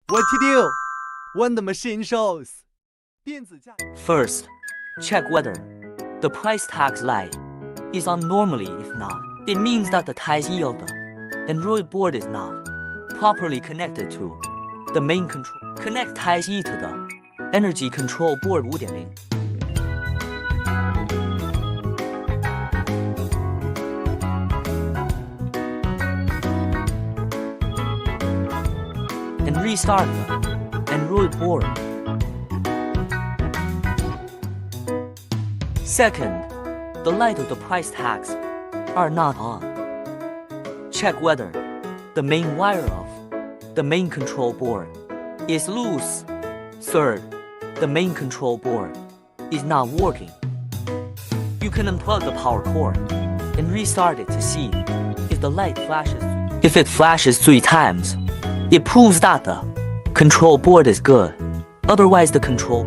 What to do when the machine shows 电子价 First, check whether the price tag's light is on normally. If not, it means that the Type-C of the Android board is not properly connected to the main control. Connect Type-C to the Energy Control Board 5.0. And restart the Android board. Second, the light of the price tags are not on. Check whether the main wire of the main control board is loose. Third, the main control board is not working. You can unplug the power cord and restart it to see if the light flashes. If it flashes 3 times, it proves that the control board is good. Otherwise, the control